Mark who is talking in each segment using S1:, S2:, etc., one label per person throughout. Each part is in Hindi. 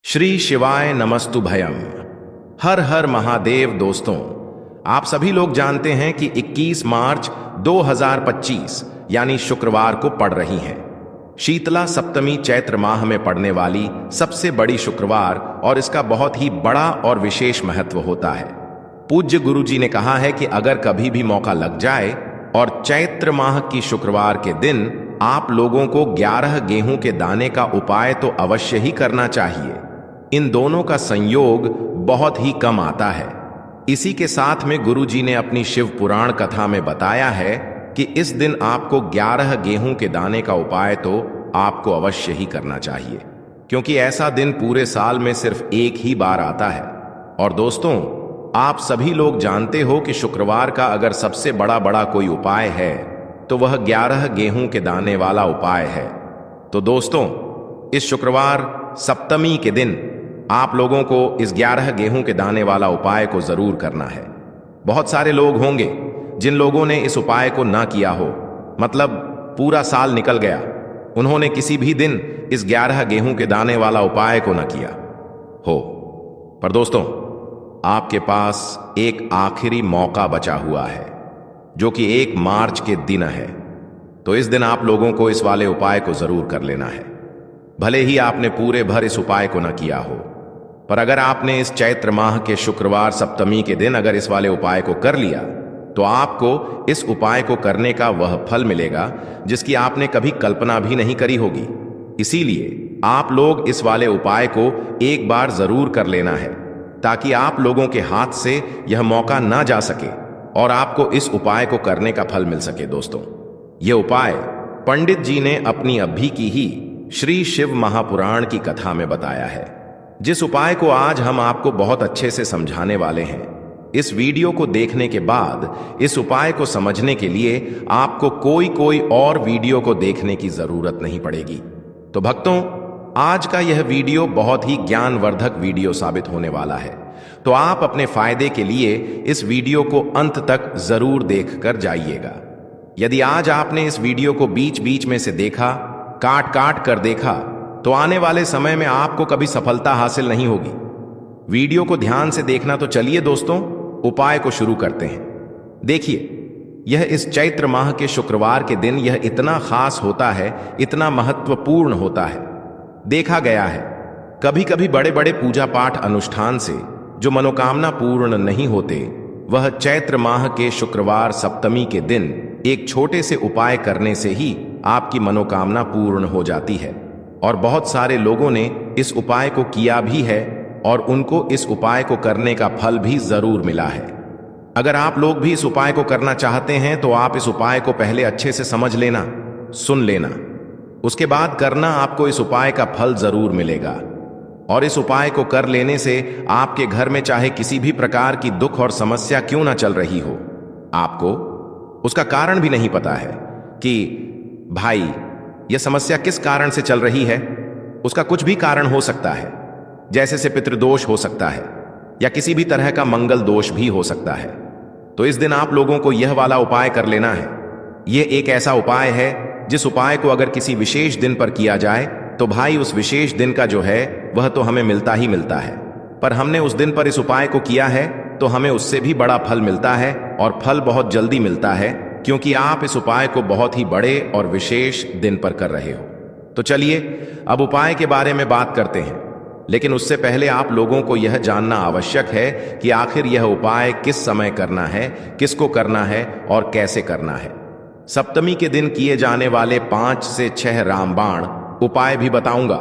S1: श्री शिवाय नमस्तु भयम। हर हर महादेव। दोस्तों, आप सभी लोग जानते हैं कि 21 मार्च 2025 यानी शुक्रवार को पड़ रही है शीतला सप्तमी। चैत्र माह में पड़ने वाली सबसे बड़ी शुक्रवार और इसका बहुत ही बड़ा और विशेष महत्व होता है। पूज्य गुरु जी ने कहा है कि अगर कभी भी मौका लग जाए और चैत्र माह की शुक्रवार के दिन आप लोगों को 11 गेहूं के दाने का उपाय तो अवश्य ही करना चाहिए। इन दोनों का संयोग बहुत ही कम आता है। इसी के साथ में गुरु जी ने अपनी शिव पुराण कथा में बताया है कि इस दिन आपको 11 गेहूं के दाने का उपाय तो आपको अवश्य ही करना चाहिए, क्योंकि ऐसा दिन पूरे साल में सिर्फ एक ही बार आता है। और दोस्तों, आप सभी लोग जानते हो कि शुक्रवार का अगर सबसे बड़ा कोई उपाय है तो वह 11 गेहूं के दाने वाला उपाय है। तो दोस्तों, इस शुक्रवार सप्तमी के दिन आप लोगों को इस 11 गेहूं के दाने वाला उपाय को जरूर करना है। बहुत सारे लोग होंगे जिन लोगों ने इस उपाय को ना किया हो, मतलब पूरा साल निकल गया, उन्होंने किसी भी दिन इस 11 गेहूं के दाने वाला उपाय को ना किया हो। पर दोस्तों, आपके पास एक आखिरी मौका बचा हुआ है जो कि 1 मार्च के दिन है। तो इस दिन आप लोगों को इस वाले उपाय को जरूर कर लेना है। भले ही आपने पूरे भर इस उपाय को न किया हो, पर अगर आपने इस चैत्र माह के शुक्रवार सप्तमी के दिन अगर इस वाले उपाय को कर लिया तो आपको इस उपाय को करने का वह फल मिलेगा जिसकी आपने कभी कल्पना भी नहीं करी होगी। इसीलिए आप लोग इस वाले उपाय को एक बार जरूर कर लेना है, ताकि आप लोगों के हाथ से यह मौका ना जा सके और आपको इस उपाय को करने का फल मिल सके। दोस्तों, यह उपाय पंडित जी ने अपनी अभी की ही श्री शिव महापुराण की कथा में बताया है, जिस उपाय को आज हम आपको बहुत अच्छे से समझाने वाले हैं। इस वीडियो को देखने के बाद इस उपाय को समझने के लिए आपको कोई और वीडियो को देखने की जरूरत नहीं पड़ेगी। तो भक्तों, आज का यह वीडियो बहुत ही ज्ञानवर्धक वीडियो साबित होने वाला है, तो आप अपने फायदे के लिए इस वीडियो को अंत तक जरूर देखकर जाइएगा। यदि आज आपने इस वीडियो को बीच बीच में से देखा, काट कर देखा, तो आने वाले समय में आपको कभी सफलता हासिल नहीं होगी। वीडियो को ध्यान से देखना। तो चलिए दोस्तों, उपाय को शुरू करते हैं। देखिए, यह इस चैत्र माह के शुक्रवार के दिन यह इतना खास होता है, इतना महत्वपूर्ण होता है। देखा गया है कभी कभी बड़े बड़े पूजा पाठ अनुष्ठान से जो मनोकामना पूर्ण नहीं होते, वह चैत्र माह के शुक्रवार सप्तमी के दिन एक छोटे से उपाय करने से ही आपकी मनोकामना पूर्ण हो जाती है। और बहुत सारे लोगों ने इस उपाय को किया भी है और उनको इस उपाय को करने का फल भी जरूर मिला है। अगर आप लोग भी इस उपाय को करना चाहते हैं तो आप इस उपाय को पहले अच्छे से समझ लेना, सुन लेना, उसके बाद करना। आपको इस उपाय का फल जरूर मिलेगा। और इस उपाय को कर लेने से आपके घर में चाहे किसी भी प्रकार की दुख और समस्या क्यों ना चल रही हो, आपको उसका कारण भी नहीं पता है कि भाई यह समस्या किस कारण से चल रही है। उसका कुछ भी कारण हो सकता है, जैसे से पितृदोष हो सकता है या किसी भी तरह का मंगल दोष भी हो सकता है। तो इस दिन आप लोगों को यह वाला उपाय कर लेना है। यह एक ऐसा उपाय है जिस उपाय को अगर किसी विशेष दिन पर किया जाए तो भाई उस विशेष दिन का जो है वह तो हमें मिलता ही मिलता है। पर हमने उस दिन पर इस उपाय को किया है तो हमें उससे भी बड़ा फल मिलता है, और फल बहुत जल्दी मिलता है, क्योंकि आप इस उपाय को बहुत ही बड़े और विशेष दिन पर कर रहे हो। तो चलिए अब उपाय के बारे में बात करते हैं, लेकिन उससे पहले आप लोगों को यह जानना आवश्यक है कि आखिर यह उपाय किस समय करना है, किसको करना है और कैसे करना है। सप्तमी के दिन किए जाने वाले 5 से 6 रामबाण उपाय भी बताऊंगा,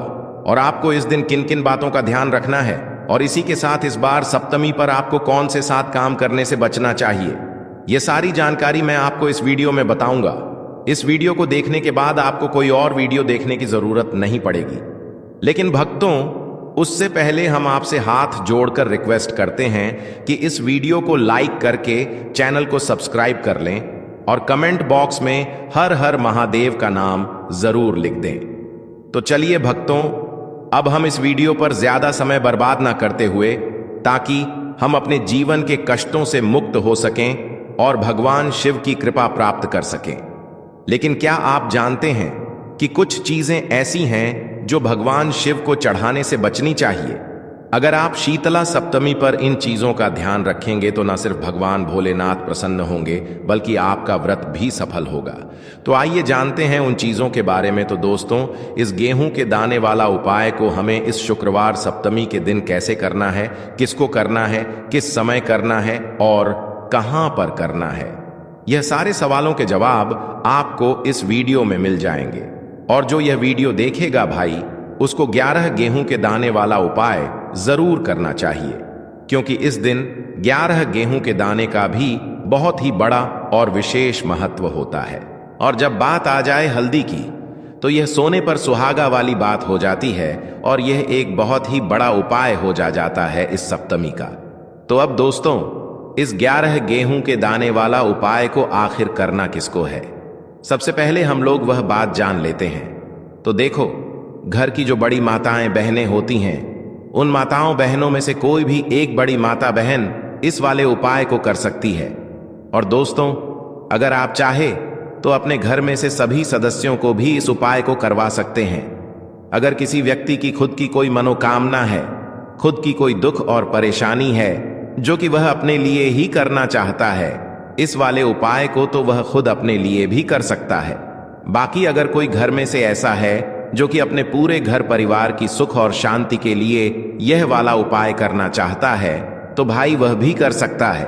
S1: और आपको इस दिन किन किन बातों का ध्यान रखना है, और इसी के साथ इस बार सप्तमी पर आपको कौन से 7 काम करने से बचना चाहिए, यह सारी जानकारी मैं आपको इस वीडियो में बताऊंगा। इस वीडियो को देखने के बाद आपको कोई और वीडियो देखने की जरूरत नहीं पड़ेगी। लेकिन भक्तों, उससे पहले हम आपसे हाथ जोड़कर रिक्वेस्ट करते हैं कि इस वीडियो को लाइक करके चैनल को सब्सक्राइब कर लें और कमेंट बॉक्स में हर हर महादेव का नाम जरूर लिख दें। तो चलिए भक्तों, अब हम इस वीडियो पर ज्यादा समय बर्बाद ना करते हुए, ताकि हम अपने जीवन के कष्टों से मुक्त हो सकें और भगवान शिव की कृपा प्राप्त कर सकें। लेकिन क्या आप जानते हैं कि कुछ चीजें ऐसी हैं जो भगवान शिव को चढ़ाने से बचनी चाहिए। अगर आप शीतला सप्तमी पर इन चीजों का ध्यान रखेंगे तो न सिर्फ भगवान भोलेनाथ प्रसन्न होंगे बल्कि आपका व्रत भी सफल होगा। तो आइए जानते हैं उन चीजों के बारे में। तो दोस्तों, इस गेहूं के दाने वाला उपाय को हमें इस शुक्रवार सप्तमी के दिन कैसे करना है, किसको करना है, किस समय करना है और कहां पर करना है, यह सारे सवालों के जवाब आपको इस वीडियो में मिल जाएंगे। और जो यह वीडियो देखेगा भाई, उसको 11 गेहूं के दाने वाला उपाय जरूर करना चाहिए, क्योंकि इस दिन 11 गेहूं के दाने का भी बहुत ही बड़ा और विशेष महत्व होता है। और जब बात आ जाए हल्दी की, तो यह सोने पर सुहागा वाली बात हो जाती है और यह एक बहुत ही बड़ा उपाय हो जाता है इस सप्तमी का। तो अब दोस्तों, इस 11 गेहूं के दाने वाला उपाय को आखिर करना किसको है, सबसे पहले हम लोग वह बात जान लेते हैं। तो देखो, घर की जो बड़ी माताएं बहनें होती हैं, उन माताओं बहनों में से कोई भी एक बड़ी माता बहन इस वाले उपाय को कर सकती है। और दोस्तों, अगर आप चाहे तो अपने घर में से सभी सदस्यों को भी इस उपाय को करवा सकते हैं। अगर किसी व्यक्ति की खुद की कोई मनोकामना है, खुद की कोई दुख और परेशानी है जो कि वह अपने लिए ही करना चाहता है इस वाले उपाय को, तो वह खुद अपने लिए भी कर सकता है। बाकी अगर कोई घर में से ऐसा है जो कि अपने पूरे घर परिवार की सुख और शांति के लिए यह वाला उपाय करना चाहता है, तो भाई वह भी कर सकता है,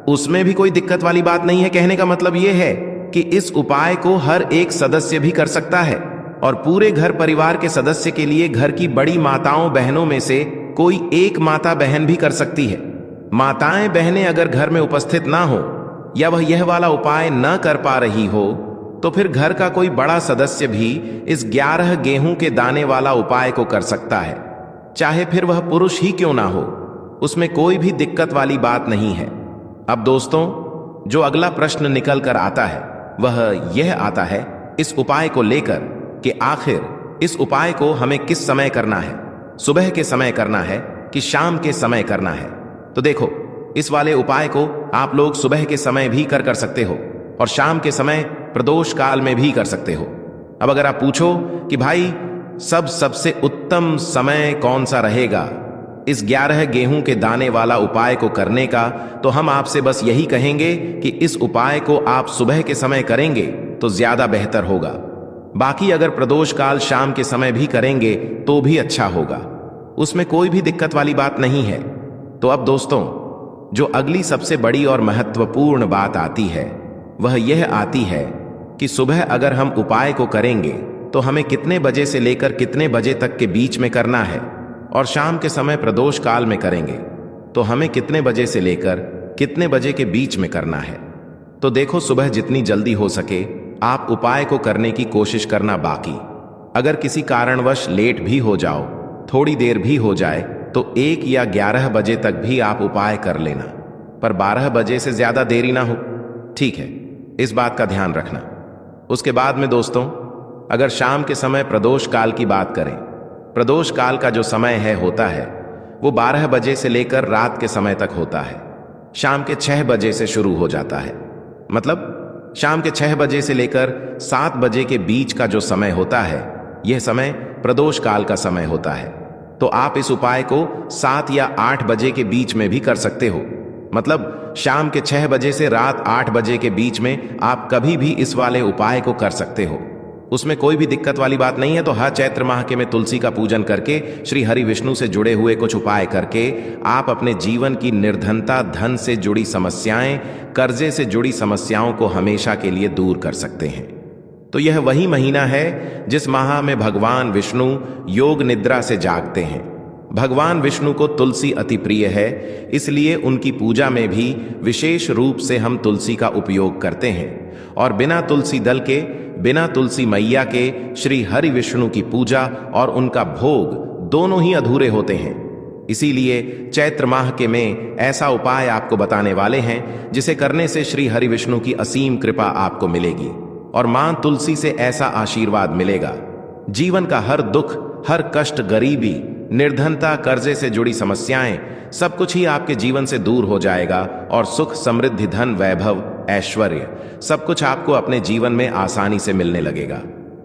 S1: उसमें भी कोई दिक्कत वाली बात नहीं है। कहने का मतलब यह है कि इस उपाय को हर एक सदस्य भी कर सकता है और पूरे घर परिवार के सदस्य के लिए घर की बड़ी माताओं बहनों में से कोई एक माता बहन भी कर सकती है। माताएं बहनें अगर घर में उपस्थित ना हो या वह यह वाला उपाय न कर पा रही हो, तो फिर घर का कोई बड़ा सदस्य भी इस 11 गेहूं के दाने वाला उपाय को कर सकता है, चाहे फिर वह पुरुष ही क्यों ना हो, उसमें कोई भी दिक्कत वाली बात नहीं है। अब दोस्तों, जो अगला प्रश्न निकल कर आता है वह यह आता है इस उपाय को लेकर कि आखिर इस उपाय को हमें किस समय करना है, सुबह के समय करना है कि शाम के समय करना है। तो देखो, इस वाले उपाय को आप लोग सुबह के समय भी कर सकते हो और शाम के समय प्रदोष काल में भी कर सकते हो। अब अगर आप पूछो कि भाई सबसे उत्तम समय कौन सा रहेगा इस 11 गेहूं के दाने वाला उपाय को करने का, तो हम आपसे बस यही कहेंगे कि इस उपाय को आप सुबह के समय करेंगे तो ज्यादा बेहतर होगा। बाकी अगर प्रदोष काल शाम के समय भी करेंगे तो भी अच्छा होगा, उसमें कोई भी दिक्कत वाली बात नहीं है। तो अब दोस्तों, जो अगली सबसे बड़ी और महत्वपूर्ण बात आती है वह यह आती है कि सुबह अगर हम उपाय को करेंगे तो हमें कितने बजे से लेकर कितने बजे तक के बीच में करना है, और शाम के समय प्रदोष काल में करेंगे तो हमें कितने बजे से लेकर कितने बजे के बीच में करना है। तो देखो, सुबह जितनी जल्दी हो सके आप उपाय को करने की कोशिश करना। बाकी अगर किसी कारणवश लेट भी हो जाओ, थोड़ी देर भी हो जाए, तो 1 या 11 बजे तक भी आप उपाय कर लेना, पर 12 बजे से ज्यादा देरी ना हो, ठीक है? इस बात का ध्यान रखना। उसके बाद में दोस्तों, अगर शाम के समय प्रदोष काल की बात करें, प्रदोष काल का जो समय होता है वो 12 बजे से लेकर रात के समय तक होता है। शाम के 6 बजे से शुरू हो जाता है, मतलब शाम के 6 बजे से लेकर 7 बजे के बीच का जो समय होता है, यह समय प्रदोष काल का समय होता है। तो आप इस उपाय को 7 या 8 बजे के बीच में भी कर सकते हो, मतलब शाम के 6 बजे से रात 8 बजे के बीच में आप कभी भी इस वाले उपाय को कर सकते हो, उसमें कोई भी दिक्कत वाली बात नहीं है। तो हर चैत्र माह के में तुलसी का पूजन करके, श्री हरि विष्णु से जुड़े हुए कुछ उपाय करके आप अपने जीवन की निर्धनता, धन से जुड़ी समस्याएं, कर्जे से जुड़ी समस्याओं को हमेशा के लिए दूर कर सकते हैं। तो यह वही महीना है जिस माह में भगवान विष्णु योग निद्रा से जागते हैं। भगवान विष्णु को तुलसी अति प्रिय है, इसलिए उनकी पूजा में भी विशेष रूप से हम तुलसी का उपयोग करते हैं। और बिना तुलसी दल के, बिना तुलसी मैया के श्री हरि विष्णु की पूजा और उनका भोग दोनों ही अधूरे होते हैं। इसीलिए चैत्र माह के में ऐसा उपाय आपको बताने वाले हैं जिसे करने से श्री हरि विष्णु की असीम कृपा आपको मिलेगी और मां तुलसी से ऐसा आशीर्वाद मिलेगा, जीवन का हर दुख, हर कष्ट, गरीबी, निर्धनता, कर्जे से जुड़ी समस्याएं, सब कुछ ही आपके जीवन से दूर हो जाएगा और सुख, समृद्धि, धन, वैभव, ऐश्वर्य, सब कुछ आपको अपने जीवन में आसानी से मिलने लगेगा।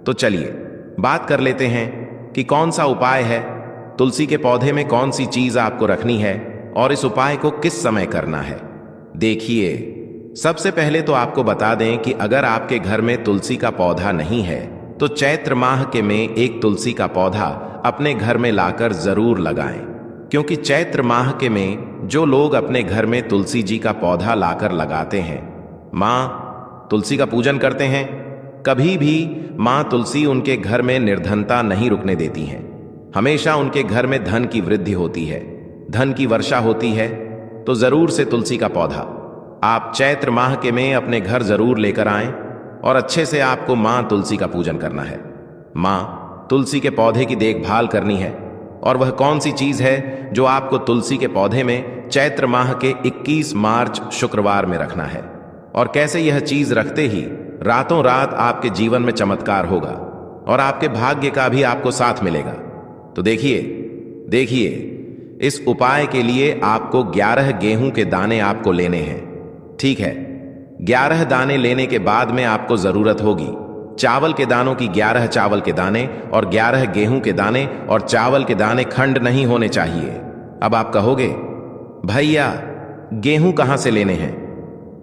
S1: तो चलिए बात कर लेते हैं कि कौन सा उपाय है, तुलसी के पौधे में कौन सी चीज आपको रखनी है और इस उपाय को किस समय करना है। देखिए, सबसे पहले तो आपको बता दें कि अगर आपके घर में तुलसी का पौधा नहीं है तो चैत्र माह के में एक तुलसी का पौधा अपने घर में लाकर जरूर लगाएं, क्योंकि चैत्र माह के में जो लोग अपने घर में तुलसी जी का पौधा लाकर लगाते हैं, माँ तुलसी का पूजन करते हैं, कभी भी माँ तुलसी उनके घर में निर्धनता नहीं रुकने देती हैं। हमेशा उनके घर में धन की वृद्धि होती है, धन की वर्षा होती है। तो जरूर से तुलसी का पौधा आप चैत्र माह के में अपने घर जरूर लेकर आएं और अच्छे से आपको माँ तुलसी का पूजन करना है। माँ तुलसी के पौधे की देखभाल करनी है, और वह कौन सी चीज है जो आपको तुलसी के पौधे में चैत्र माह के 21 मार्च शुक्रवार में रखना है, और कैसे यह चीज रखते ही रातों रात आपके जीवन में चमत्कार होगा और आपके भाग्य का भी आपको साथ मिलेगा। तो देखिए, इस उपाय के लिए आपको 11 गेहूं के दाने आपको लेने हैं। ठीक है, 11 दाने लेने के बाद में आपको जरूरत होगी चावल के दानों की। 11 चावल के दाने और 11 गेहूं के दाने, और चावल के दाने खंड नहीं होने चाहिए। अब आप कहोगे, भैया गेहूं कहां से लेने हैं?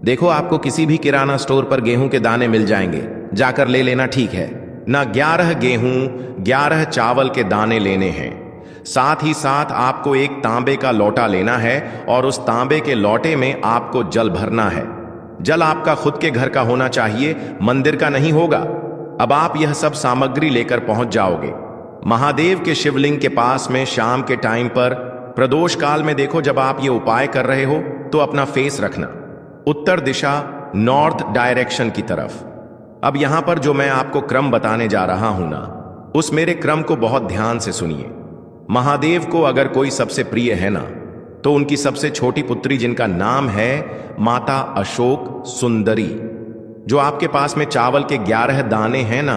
S1: देखो, आपको किसी भी किराना स्टोर पर गेहूं के दाने मिल जाएंगे, जाकर ले लेना। ठीक है ना, 11 गेहूं 11 चावल के दाने लेने हैं। साथ ही साथ आपको एक तांबे का लोटा लेना है, और उस तांबे के लोटे में आपको जल भरना है। जल आपका खुद के घर का होना चाहिए, मंदिर का नहीं होगा। अब आप यह सब सामग्री लेकर पहुंच जाओगे महादेव के शिवलिंग के पास में शाम के टाइम पर प्रदोष काल में। देखो, जब आप ये उपाय कर रहे हो तो अपना फेस रखना उत्तर दिशा, नॉर्थ डायरेक्शन की तरफ। अब यहां पर जो मैं आपको क्रम बताने जा रहा हूं ना, उस मेरे क्रम को बहुत ध्यान से सुनिए। महादेव को अगर कोई सबसे प्रिय है ना, तो उनकी सबसे छोटी पुत्री जिनका नाम है माता अशोक सुंदरी, जो आपके पास में चावल के 11 दाने हैं ना,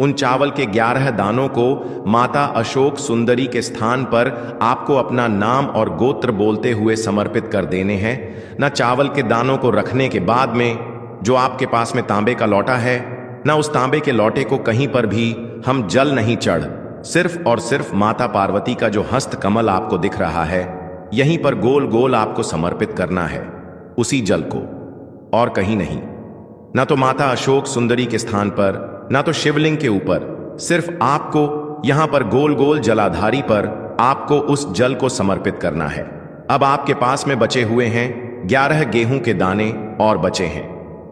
S1: उन चावल के 11 दानों को माता अशोक सुंदरी के स्थान पर आपको अपना नाम और गोत्र बोलते हुए समर्पित कर देने हैं ना। चावल के दानों को रखने के बाद में जो आपके पास में तांबे का लोटा है ना, उस तांबे के लोटे को कहीं पर भी हम जल नहीं चढ़, सिर्फ और सिर्फ माता पार्वती का जो हस्त कमल आपको दिख रहा है, यहीं पर गोल गोल आपको समर्पित करना है, उसी जल को, और कहीं नहीं। ना तो माता अशोक सुंदरी के स्थान पर, ना तो शिवलिंग के ऊपर, सिर्फ आपको यहां पर गोल गोल जलाधारी पर आपको उस जल को समर्पित करना है। अब आपके पास में बचे हुए हैं 11 गेहूं के दाने और बचे हैं।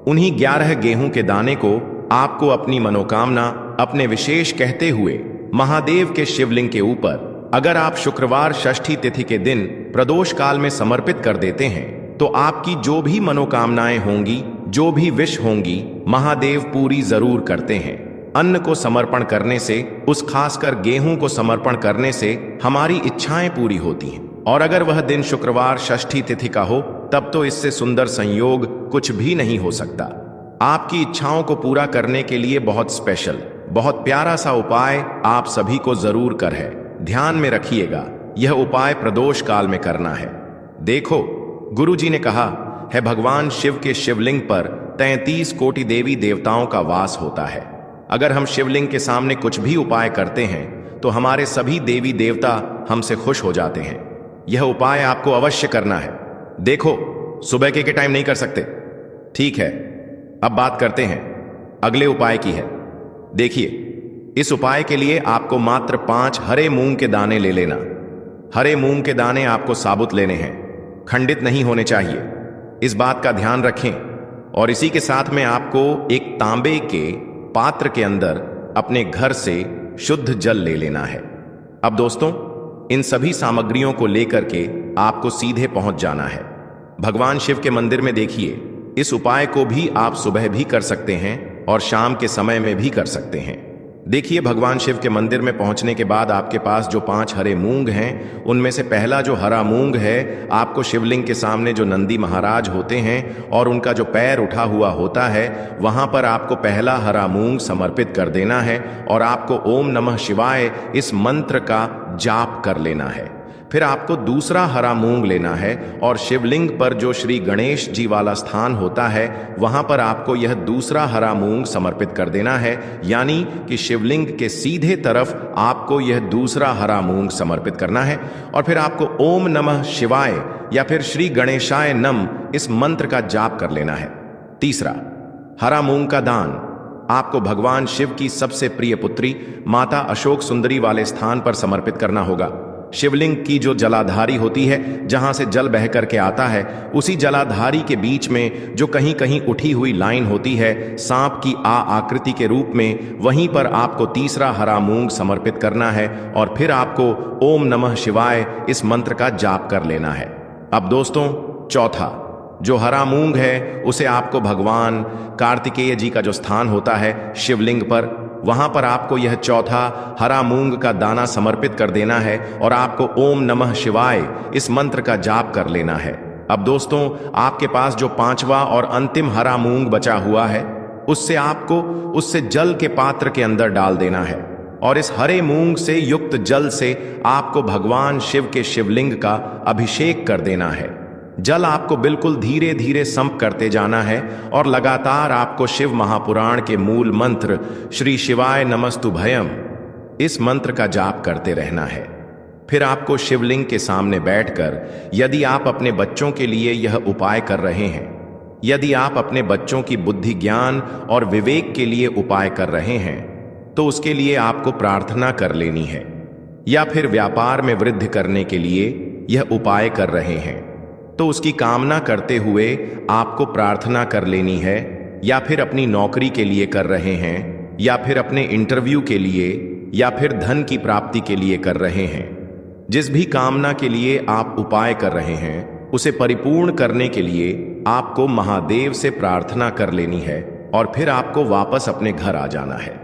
S1: उन्हीं 11 गेहूं के दाने को आपको अपनी मनोकामना, अपने विशेष कहते हुए महादेव के शिवलिंग के ऊपर, अगर आप शुक्रवार षष्ठी तिथि के दिन प्रदोष काल में समर्पित कर देते हैं, तो आपकी जो भी मनोकामनाएं होंगी, जो भी विश होंगी, महादेव पूरी जरूर करते हैं। अन्न को समर्पण करने से, उस खासकर गेहूं को समर्पण करने से हमारी इच्छाएं पूरी होती हैं। और अगर वह दिन शुक्रवार षष्ठी तिथि का हो, तब तो इससे सुंदर संयोग कुछ भी नहीं हो सकता। आपकी इच्छाओं को पूरा करने के लिए बहुत स्पेशल, बहुत प्यारा सा उपाय आप सभी को जरूर कर है। ध्यान में रखिएगा, यह उपाय प्रदोष काल में करना है। देखो, गुरुजी ने कहा है, भगवान शिव के शिवलिंग पर 33 कोटि देवी देवताओं का वास होता है। अगर हम शिवलिंग के सामने कुछ भी उपाय करते हैं तो हमारे सभी देवी देवता हमसे खुश हो जाते हैं। यह उपाय आपको अवश्य करना है। देखो, सुबह के टाइम नहीं कर सकते, ठीक है। अब बात करते हैं अगले उपाय की है। देखिए, इस उपाय के लिए आपको मात्र 5 हरे मूंग के दाने ले लेना। हरे मूंग के दाने आपको साबुत लेने हैं, खंडित नहीं होने चाहिए, इस बात का ध्यान रखें। और इसी के साथ में आपको एक तांबे के पात्र के अंदर अपने घर से शुद्ध जल ले लेना है। अब दोस्तों, इन सभी सामग्रियों को लेकर के आपको सीधे पहुंच जाना है भगवान शिव के मंदिर में। देखिए, इस उपाय को भी आप सुबह भी कर सकते हैं और शाम के समय में भी कर सकते हैं। देखिए, भगवान शिव के मंदिर में पहुंचने के बाद आपके पास जो 5 हरे मूंग हैं, उनमें से पहला जो हरा मूंग है, आपको शिवलिंग के सामने जो नंदी महाराज होते हैं और उनका जो पैर उठा हुआ होता है, वहां पर आपको पहला हरा मूंग समर्पित कर देना है और आपको ओम नमः शिवाय इस मंत्र का जाप कर लेना है। फिर आपको दूसरा हरा मूंग लेना है और शिवलिंग पर जो श्री गणेश जी वाला स्थान होता है वहां पर आपको यह दूसरा हरा मूंग समर्पित कर देना है, यानी कि शिवलिंग के सीधे तरफ आपको यह दूसरा हरा मूंग समर्पित करना है। और फिर आपको ओम नमः शिवाय या फिर श्री गणेशाय नम इस मंत्र का जाप कर लेना है। तीसरा, हरा मूंग का दान आपको भगवान शिव की सबसे प्रिय पुत्री माता अशोक सुंदरी वाले स्थान पर समर्पित करना होगा। शिवलिंग की जो जलाधारी होती है, जहां से जल बह करके आता है, उसी जलाधारी के बीच में जो कहीं कहीं उठी हुई लाइन होती है सांप की आकृति के रूप में, वहीं पर आपको तीसरा हरा मूंग समर्पित करना है और फिर आपको ओम नमः शिवाय इस मंत्र का जाप कर लेना है। अब दोस्तों, चौथा जो हरा मूंग है उसे आपको भगवान कार्तिकेय जी का जो स्थान होता है शिवलिंग पर, वहां पर आपको यह चौथा हरा मूंग का दाना समर्पित कर देना है और आपको ओम नमः शिवाय इस मंत्र का जाप कर लेना है। अब दोस्तों, आपके पास जो पांचवा और अंतिम हरा मूंग बचा हुआ है उससे जल के पात्र के अंदर डाल देना है और इस हरे मूंग से युक्त जल से आपको भगवान शिव के शिवलिंग का अभिषेक कर देना है। जल आपको बिल्कुल धीरे धीरे संप करते जाना है और लगातार आपको शिव महापुराण के मूल मंत्र श्री शिवाय नमस्तुभयम इस मंत्र का जाप करते रहना है। फिर आपको शिवलिंग के सामने बैठकर, यदि आप अपने बच्चों के लिए यह उपाय कर रहे हैं, यदि आप अपने बच्चों की बुद्धि, ज्ञान और विवेक के लिए उपाय कर रहे हैं, तो उसके लिए आपको प्रार्थना कर लेनी है। या फिर व्यापार में वृद्धि करने के लिए यह उपाय कर रहे हैं तो उसकी कामना करते हुए आपको प्रार्थना कर लेनी है। या फिर अपनी नौकरी के लिए कर रहे हैं, या फिर अपने इंटरव्यू के लिए, या फिर धन की प्राप्ति के लिए कर रहे हैं, जिस भी कामना के लिए आप उपाय कर रहे हैं उसे परिपूर्ण करने के लिए आपको महादेव से प्रार्थना कर लेनी है और फिर आपको वापस अपने घर आ जाना है।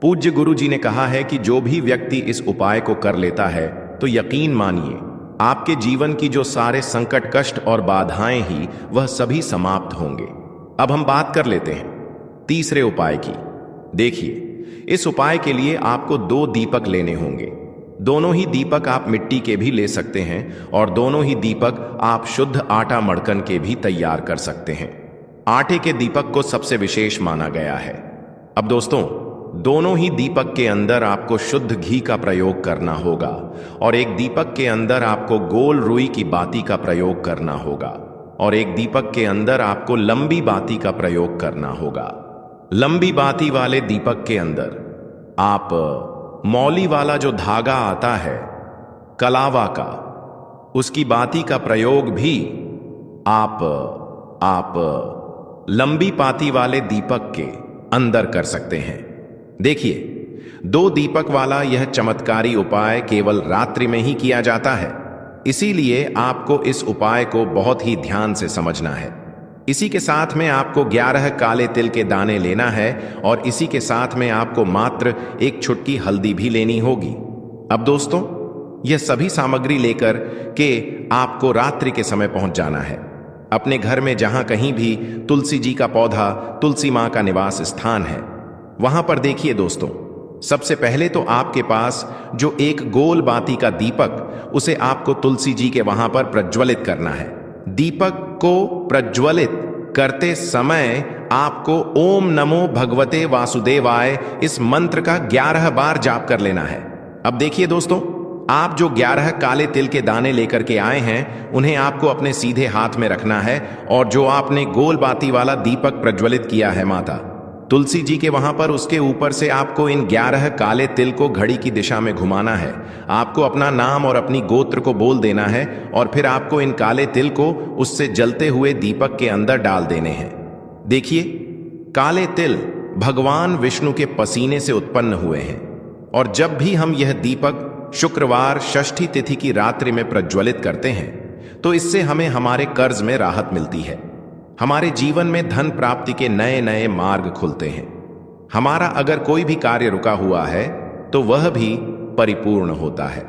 S1: पूज्य गुरु जी ने कहा है कि जो भी व्यक्ति इस उपाय को कर लेता है तो यकीन मानिए आपके जीवन की जो सारे संकट, कष्ट और बाधाएं ही वह सभी समाप्त होंगे। अब हम बात कर लेते हैं तीसरे उपाय की। देखिए, इस उपाय के लिए आपको 2 दीपक लेने होंगे। दोनों ही दीपक आप मिट्टी के भी ले सकते हैं और दोनों ही दीपक आप शुद्ध आटा मड़कन के भी तैयार कर सकते हैं। आटे के दीपक को सबसे विशेष माना गया है। अब दोस्तों, दोनों ही दीपक के अंदर आपको शुद्ध घी का प्रयोग करना होगा और एक दीपक के अंदर आपको गोल रुई की बाती का प्रयोग करना होगा और एक दीपक के अंदर आपको लंबी बाती का प्रयोग करना होगा। लंबी बाती वाले दीपक के अंदर आप मौली वाला जो धागा आता है कलावा का, उसकी बाती का प्रयोग भी आप लंबी बाती वाले दीपक के अंदर कर सकते हैं। देखिए, 2 दीपक वाला यह चमत्कारी उपाय केवल रात्रि में ही किया जाता है, इसीलिए आपको इस उपाय को बहुत ही ध्यान से समझना है। इसी के साथ में आपको 11 काले तिल के दाने लेना है और इसी के साथ में आपको मात्र 1 चुटकी हल्दी भी लेनी होगी। अब दोस्तों, यह सभी सामग्री लेकर के आपको रात्रि के समय पहुंच जाना है अपने घर में, जहां कहीं भी तुलसी जी का पौधा, तुलसी मां का निवास स्थान है, वहां पर देखिए दोस्तों, सबसे पहले तो आपके पास जो एक गोल बाती का दीपक, उसे आपको तुलसी जी के वहां पर प्रज्वलित करना है। दीपक को प्रज्वलित करते समय आपको ओम नमो भगवते वासुदेवाय इस मंत्र का 11 बार जाप कर लेना है। अब देखिए दोस्तों, आप जो 11 काले तिल के दाने लेकर के आए हैं उन्हें आपको अपने सीधे हाथ में रखना है और जो आपने गोल बाती वाला दीपक प्रज्वलित किया है माता तुलसी जी के वहां पर, उसके ऊपर से आपको इन 11 काले तिल को घड़ी की दिशा में घुमाना है। आपको अपना नाम और अपनी गोत्र को बोल देना है और फिर आपको इन काले तिल को उससे जलते हुए दीपक के अंदर डाल देने हैं। देखिए, काले तिल भगवान विष्णु के पसीने से उत्पन्न हुए हैं और जब भी हम यह दीपक शुक्रवार षष्ठी तिथि की रात्रि में प्रज्वलित करते हैं तो इससे हमें हमारे कर्ज में राहत मिलती है। हमारे जीवन में धन प्राप्ति के नए नए मार्ग खुलते हैं। हमारा अगर कोई भी कार्य रुका हुआ है तो वह भी परिपूर्ण होता है।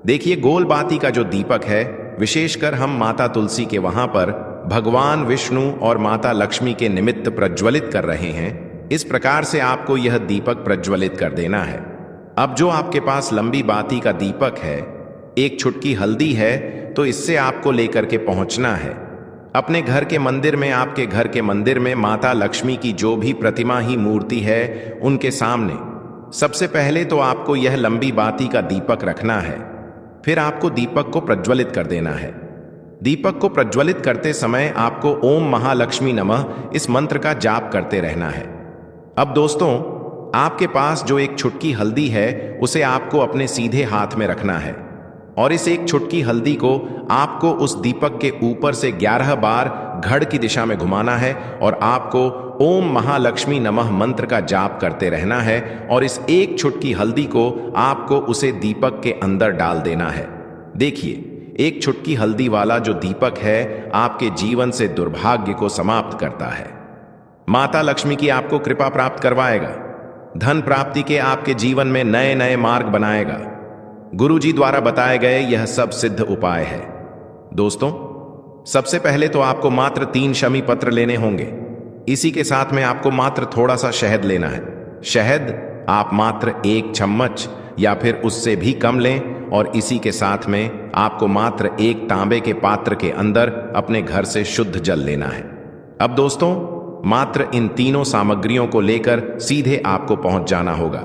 S1: देखिए, गोल बाती का जो दीपक है, विशेषकर हम माता तुलसी के वहां पर भगवान विष्णु और माता लक्ष्मी के निमित्त प्रज्वलित कर रहे हैं। इस प्रकार से आपको यह दीपक प्रज्वलित कर देना है। अब जो आपके पास लंबी बाती का दीपक है, एक छुटकी हल्दी है, तो इससे आपको लेकर के पहुंचना है अपने घर के मंदिर में। आपके घर के मंदिर में माता लक्ष्मी की जो भी प्रतिमा ही मूर्ति है, उनके सामने सबसे पहले तो आपको यह लंबी बाती का दीपक रखना है। फिर आपको दीपक को प्रज्वलित कर देना है। दीपक को प्रज्वलित करते समय आपको ओम महालक्ष्मी नमः इस मंत्र का जाप करते रहना है। अब दोस्तों, आपके पास जो एक छुटकी हल्दी है, उसे आपको अपने सीधे हाथ में रखना है और इस एक छुटकी हल्दी को आपको उस दीपक के ऊपर से 11 बार घड़ की दिशा में घुमाना है और आपको ओम महालक्ष्मी नमः मंत्र का जाप करते रहना है और इस एक छुटकी हल्दी को आपको उसे दीपक के अंदर डाल देना है। देखिए, एक छुटकी हल्दी वाला जो दीपक है, आपके जीवन से दुर्भाग्य को समाप्त करता है। माता लक्ष्मी की आपको कृपा प्राप्त करवाएगा। धन प्राप्ति के आपके जीवन में नए नए मार्ग बनाएगा। गुरुजी द्वारा बताए गए यह सब सिद्ध उपाय है। दोस्तों, सबसे पहले तो आपको मात्र 3 शमी पत्र लेने होंगे। इसी के साथ में आपको मात्र थोड़ा सा शहद लेना है। शहद आप मात्र 1 चम्मच या फिर उससे भी कम लें और इसी के साथ में आपको मात्र 1 तांबे के पात्र के अंदर अपने घर से शुद्ध जल लेना है। अब दोस्तों, मात्र इन तीनों सामग्रियों को लेकर सीधे आपको पहुंच जाना होगा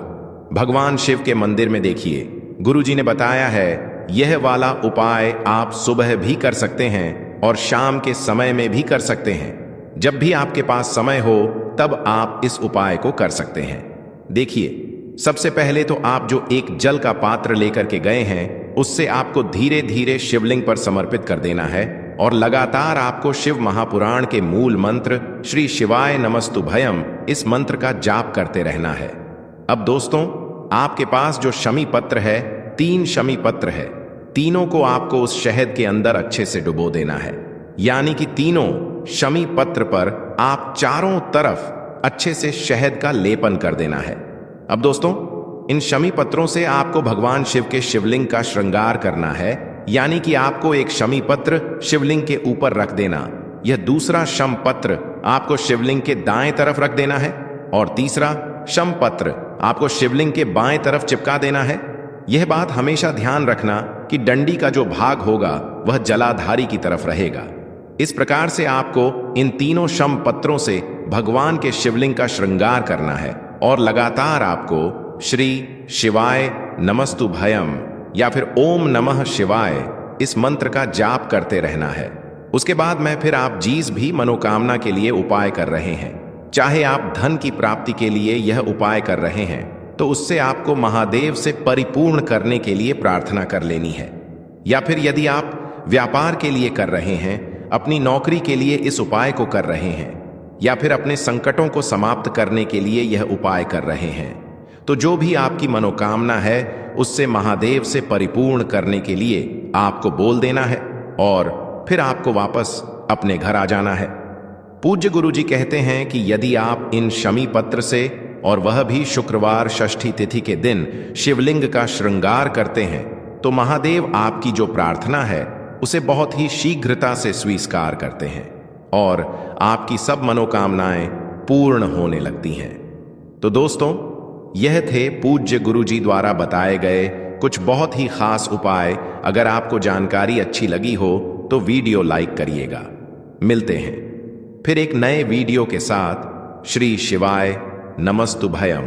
S1: भगवान शिव के मंदिर में। देखिए, गुरुजी ने बताया है यह वाला उपाय आप सुबह भी कर सकते हैं और शाम के समय में भी कर सकते हैं। जब भी आपके पास समय हो तब आप इस उपाय को कर सकते हैं। देखिए, सबसे पहले तो आप जो एक जल का पात्र लेकर के गए हैं, उससे आपको धीरे धीरे शिवलिंग पर समर्पित कर देना है और लगातार आपको शिव महापुराण के मूल मंत्र श्री शिवाय नमस्तुभयम इस मंत्र का जाप करते रहना है। अब दोस्तों, आपके पास जो शमी पत्र है, 3 शमी पत्र है, तीनों को आपको उस शहद के अंदर अच्छे से डुबो देना है। यानी कि तीनों शमी पत्र पर आप चारों तरफ अच्छे से शहद का लेपन कर देना है। अब दोस्तों, इन शमी पत्रों से आपको भगवान शिव के शिवलिंग का श्रृंगार करना है। यानी कि आपको एक शमी पत्र शिवलिंग के ऊपर रख देना, यह दूसरा शम पत्र आपको शिवलिंग के दाएं तरफ रख देना है और तीसरा शम पत्र आपको शिवलिंग के बाएं तरफ चिपका देना है। यह बात हमेशा ध्यान रखना कि डंडी का जो भाग होगा वह जलाधारी की तरफ रहेगा। इस प्रकार से आपको इन तीनों शम पत्रों से भगवान के शिवलिंग का श्रृंगार करना है और लगातार आपको श्री शिवाय नमस्तुभयम या फिर ओम नमः शिवाय इस मंत्र का जाप करते रहना है। उसके बाद में फिर आप जिस भी मनोकामना के लिए उपाय कर रहे हैं, चाहे आप धन की प्राप्ति के लिए यह उपाय कर रहे हैं, तो उससे आपको महादेव से परिपूर्ण करने के लिए प्रार्थना कर लेनी है। या फिर यदि आप व्यापार के लिए कर रहे हैं, अपनी नौकरी के लिए इस उपाय को कर रहे हैं, या फिर अपने संकटों को समाप्त करने के लिए यह उपाय कर रहे हैं, तो जो भी आपकी मनोकामना है उससे महादेव से परिपूर्ण करने के लिए आपको बोल देना है और फिर आपको वापस अपने घर आ जाना है। पूज्य गुरुजी कहते हैं कि यदि आप इन शमी पत्र से, और वह भी शुक्रवार षष्ठी तिथि के दिन, शिवलिंग का श्रृंगार करते हैं, तो महादेव आपकी जो प्रार्थना है उसे बहुत ही शीघ्रता से स्वीकार करते हैं और आपकी सब मनोकामनाएं पूर्ण होने लगती हैं। तो दोस्तों, यह थे पूज्य गुरुजी द्वारा बताए गए कुछ बहुत ही खास उपाय। अगर आपको जानकारी अच्छी लगी हो तो वीडियो लाइक करिएगा। मिलते हैं फिर एक नए वीडियो के साथ। श्री शिवाय नमस्तुभयम।